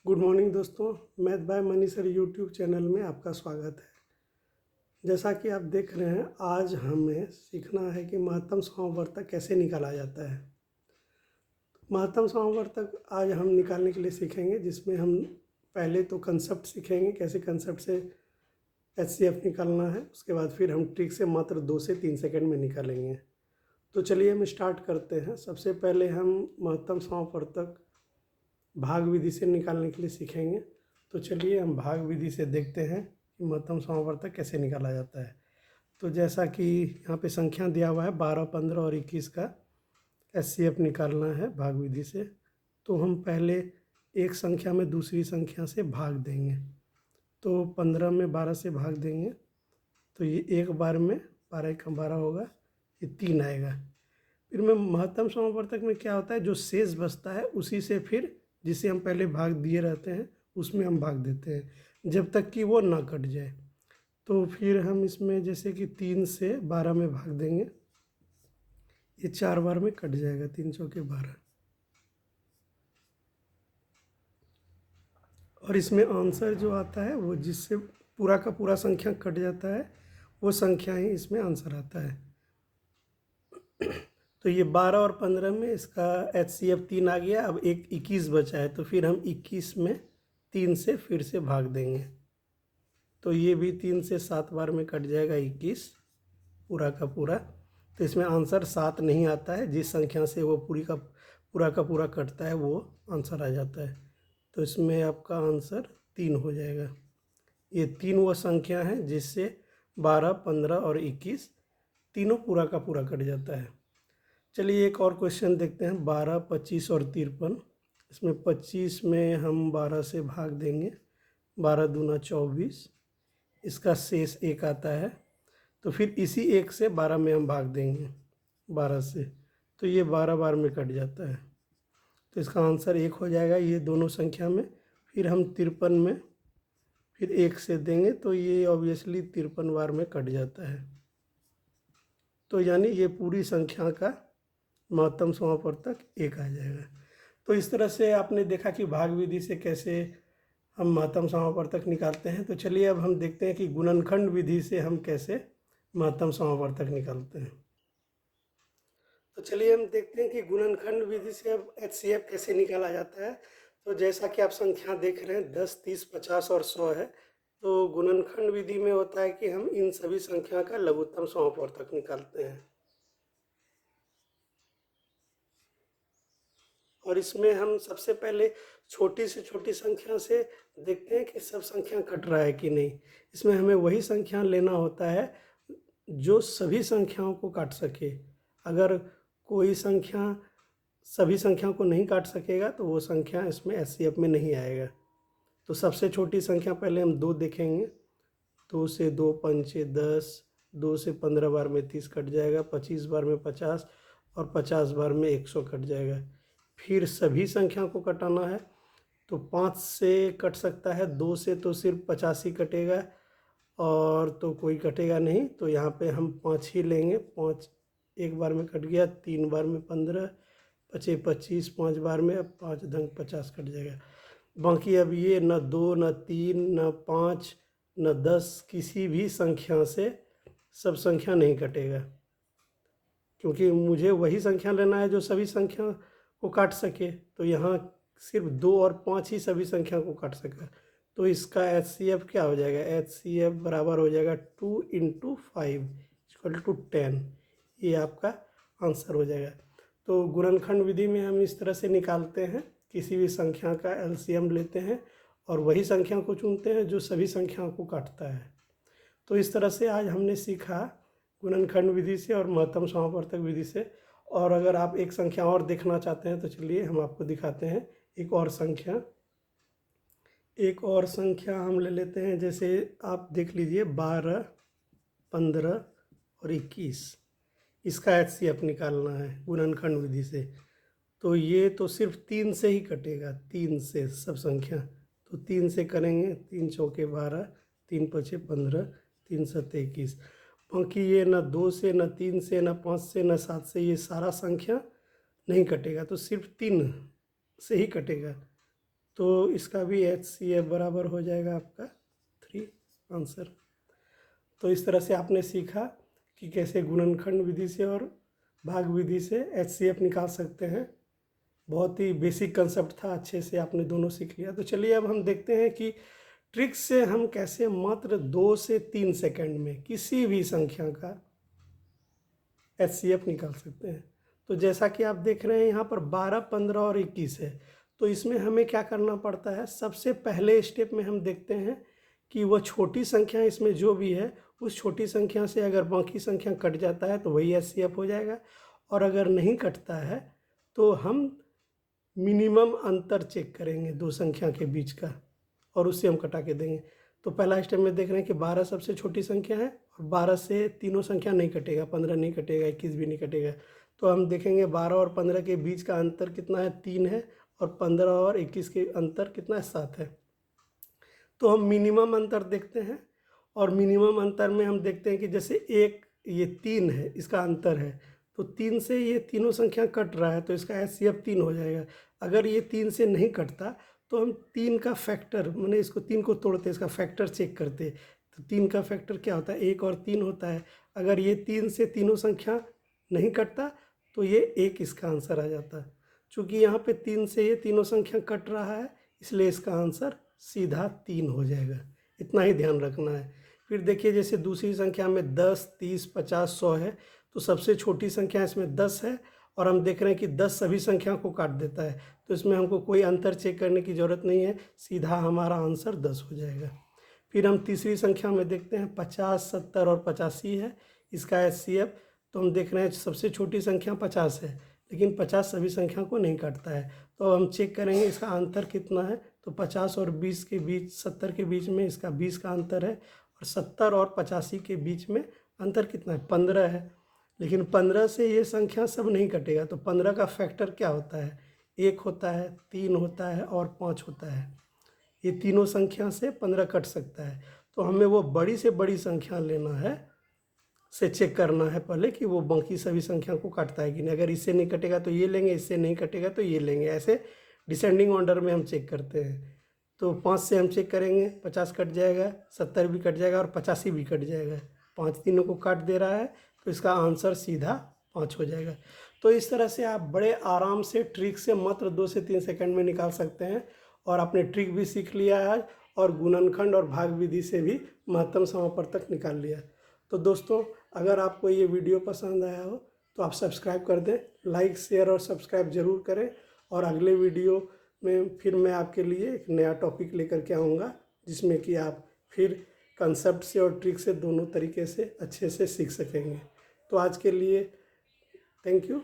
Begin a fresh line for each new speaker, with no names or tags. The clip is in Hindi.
गुड मॉर्निंग दोस्तों, math bye money sir YouTube channel में आपका स्वागत है। जैसा कि आप देख रहे हैं, आज हमें सीखना है कि महत्तम समावर्तक कैसे निकाला जाता है। महत्तम समावर्तक आज हम निकालने के लिए सीखेंगे, जिसमें हम पहले तो कंसेप्ट सीखेंगे, कैसे कंसेप्ट से एचसीएफ निकालना है। उसके बाद फिर हम ट्रिक से मात्र 2 से 3 सेकंड में निकालेंगे। तो चलिए हम स्टार्ट करते हैं। सबसे पहले हम महत्तम समावर्तक भाग विधि से निकालने के लिए सीखेंगे। तो चलिए हम भाग विधि से देखते हैं कि महत्तम समावर्तक कैसे निकाला जाता है। तो जैसा कि यहाँ पे संख्या दिया हुआ है 12, 15 और 21 का एचसीएफ निकालना है भाग विधि से। तो हम पहले एक संख्या में दूसरी संख्या से भाग देंगे। तो 15 में 12 से भाग देंगे तो ये एक बार में 12 का 12 होगा, ये 3 आएगा। फिर में महत्तम समावर्तक में क्या होता है, जो शेष बचता है उसी से फिर जिसे हम पहले भाग दिए रहते हैं उसमें हम भाग देते हैं जब तक कि वो ना कट जाए। तो फिर हम इसमें जैसे कि 3 से 12 में भाग देंगे, ये 4 बार में कट जाएगा, 3 चौके 12। और इसमें आंसर जो आता है वो जिससे पूरा का पूरा संख्या कट जाता है वो संख्या ही इसमें आंसर आता है। तो ये 12 और 15 में इसका एचसीएफ 3 आ गया। अब एक 21 बचा है, तो फिर हम 21 में 3 से फिर से भाग देंगे। तो ये भी 3 से 7 बार में कट जाएगा 21 पूरा का पूरा। तो इसमें आंसर 7 नहीं आता है, जिस संख्या से वो पूरा का पूरा कटता है वो आंसर आ जाता है। तो इसमें आपका आंसर 3 हो जाएगा। ये 3 वो संख्या है जिससे 12, 15 और 21 तीनों पूरा का पूरा कट जाता है। चलिए एक और क्वेश्चन देखते हैं, 12, 25 और 53। इसमें 25 में हम 12 से भाग देंगे, 12 दूना 24, इसका शेष 1 आता है। तो फिर इसी 1 से 12 में हम भाग देंगे 12 से, तो ये 12 बार में कट जाता है। तो इसका आंसर 1 हो जाएगा ये दोनों संख्या में। फिर हम 53 में फिर 1 से देंगे तो ये ऑब्वियसली 53 बार में कट जाता है। तो यानी ये पूरी संख्या का महत्तम समावर्तक 1 आ जाएगा। तो इस तरह से आपने देखा कि भाग विधि से कैसे हम महत्तम समावर्तक निकालते हैं। तो चलिए अब हम देखते हैं कि गुणनखंड विधि से हम कैसे महत्तम समावर्तक निकालते हैं। तो चलिए हम देखते हैं कि गुणनखंड विधि से अब एचसीएफ कैसे निकाला जाता है। तो जैसा कि आप संख्या देख रहे हैं 10, 30, 50 और 100 है। तो गुणनखंड विधि में होता है कि हम इन सभी संख्या का लघुत्तम समावर्तक निकालते हैं। और इसमें हम सबसे पहले छोटी से छोटी संख्या से देखते हैं कि सब संख्या कट रहा है कि नहीं। इसमें हमें वही संख्या लेना होता है जो सभी संख्याओं को काट सके। अगर कोई संख्या सभी संख्याओं को नहीं काट सकेगा तो वो संख्या इसमें एचसीएफ में नहीं आएगा। तो सबसे छोटी संख्या पहले हम 2 देखेंगे। 2 से 2 पंचे 10, 2 से 15 बार में 30 कट जाएगा, 25 बार में 50 और 50 बार में 100 कट जाएगा। फिर सभी संख्या को कटाना है तो 5 से कट सकता है, 2 से तो सिर्फ 50 ही कटेगा और तो कोई कटेगा नहीं। तो यहाँ पे हम 5 ही लेंगे। 5 एक बार में कट गया, 3 बार में 15, 25, 25 5 बार में, अब 5 धंग 50 कट जाएगा। बाकी अब ये न 2, न 3, न 5, न 10 किसी भी संख्या से सब संख्या नहीं कटेगा, क्योंकि मुझे वही संख्या लेना है जो सभी संख्या को काट सके। तो यहाँ सिर्फ 2 और 5 ही सभी संख्या को काट सका। तो इसका एचसीएफ क्या हो जाएगा, एचसीएफ बराबर हो जाएगा 2 × 5 = 10। ये आपका आंसर हो जाएगा। तो गुणनखंड विधि में हम इस तरह से निकालते हैं, किसी भी संख्या का एलसीएम लेते हैं और वही संख्या को चुनते हैं जो सभी संख्याओं को काटता है। तो इस तरह से आज हमने सीखा गुणनखंड विधि से और महत्तम समावर्तक विधि से। और अगर आप एक संख्या और देखना चाहते हैं तो चलिए हम आपको दिखाते हैं एक और संख्या। एक और संख्या हम ले लेते हैं, जैसे आप देख लीजिए 12, 15 और 21। इसका एचसीएफ निकालना है गुणनखंड विधि से। तो ये तो सिर्फ 3 से ही कटेगा, 3 से सब संख्या। तो 3 से करेंगे, 3 चौके 12, 3 पचे 15, 3 सत्ते 21। बाकी ये न 2 से, न 3 से, न 5 से, न 7 से ये सारा संख्या नहीं कटेगा, तो सिर्फ 3 से ही कटेगा। तो इसका भी HCF बराबर हो जाएगा आपका 3 आंसर। तो इस तरह से आपने सीखा कि कैसे गुणनखंड विधि से और भाग विधि से HCF निकाल सकते हैं। बहुत ही बेसिक कंसेप्ट था, अच्छे से आपने दोनों सीख लिया। तो चलिए अब हम देखते हैं कि ट्रिक से हम कैसे मात्र 2 से 3 सेकंड में किसी भी संख्या का HCF निकाल सकते हैं। तो जैसा कि आप देख रहे हैं यहाँ पर 12, 15 और 21 है। तो इसमें हमें क्या करना पड़ता है, सबसे पहले स्टेप में हम देखते हैं कि वह छोटी संख्या इसमें जो भी है उस छोटी संख्या से अगर बाकी संख्या कट जाता है तो वही HCF हो जाएगा, और अगर नहीं कटता है तो हम मिनिमम अंतर चेक करेंगे दो संख्या के बीच का और उससे हम कटा के देंगे। तो पहला स्टेप में देख रहे हैं कि 12 सबसे छोटी संख्या है और 12 से तीनों संख्या नहीं कटेगा, 15 नहीं कटेगा, 21 भी नहीं कटेगा। तो हम देखेंगे 12 और 15 के बीच का अंतर कितना है, 3 है, और 15 और 21 के अंतर कितना है, 7 है। तो हम मिनिमम अंतर देखते हैं, और मिनिमम अंतर में हम देखते हैं कि जैसे एक ये 3 है, इसका अंतर है, तो 3 से ये तीनों संख्या कट रहा है तो इसका HCF 3 हो जाएगा। अगर ये 3 से नहीं कटता तो हम 3 का फैक्टर, मैंने इसको 3 को तोड़ते इसका फैक्टर चेक करते। तो 3 का फैक्टर क्या होता है, 1 और 3 होता है। अगर ये 3 से तीनों संख्या नहीं कटता तो ये 1 इसका आंसर आ जाता है। चूँकि यहाँ पे 3 से ये तीनों संख्या कट रहा है इसलिए इसका आंसर सीधा 3 हो जाएगा। इतना ही ध्यान रखना है। फिर देखिए जैसे दूसरी संख्या में 10, 30, 50, 100 है, तो सबसे छोटी संख्या इसमें 10 है, और हम देख रहे हैं कि 10 सभी संख्या को काट देता है, तो इसमें हमको कोई अंतर चेक करने की ज़रूरत नहीं है, सीधा हमारा आंसर 10 हो जाएगा। फिर हम तीसरी संख्या में देखते हैं 50, 70 और 85 है, इसका HCF। तो हम देख रहे हैं सबसे छोटी संख्या 50 है, लेकिन 50 सभी संख्या को नहीं काटता है, तो हम चेक करेंगे इसका अंतर कितना है। तो 50 और 20 के बीच, 70 के बीच में इसका 20 का अंतर है, और 70 और 85 के बीच में अंतर कितना है, 15 है। लेकिन 15 से ये संख्या सब नहीं कटेगा, तो 15 का फैक्टर क्या होता है, 1 होता है, 3 होता है और 5 होता है। ये तीनों संख्या से 15 कट सकता है। तो हमें वो बड़ी से बड़ी संख्या लेना है, से चेक करना है पहले कि वो बाकी सभी संख्या को काटता है कि नहीं। अगर इससे नहीं कटेगा तो ये लेंगे, इससे नहीं कटेगा तो ये लेंगे, ऐसे डिसेंडिंग ऑर्डर में हम चेक करते हैं। तो 5 से हम चेक करेंगे, 50 कट जाएगा, 70 भी कट जाएगा और 85 भी कट जाएगा। 5 तीनों को काट दे रहा है तो इसका आंसर सीधा 5 हो जाएगा। तो इस तरह से आप बड़े आराम से ट्रिक से मात्र 2 से 3 सेकंड में निकाल सकते हैं। और आपने ट्रिक भी सीख लिया है आज, और गुणनखंड और भाग विधि से भी महत्तम समापवर्तक निकाल लिया। तो दोस्तों, अगर आपको ये वीडियो पसंद आया हो तो आप सब्सक्राइब कर दें, लाइक, शेयर और सब्सक्राइब ज़रूर करें। और अगले वीडियो में फिर मैं आपके लिए एक नया टॉपिक लेकर के आऊँगा, जिसमें कि आप फिर कंसेप्ट से और ट्रिक से दोनों तरीके से अच्छे से सीख सकेंगे। तो आज के लिए थैंक यू।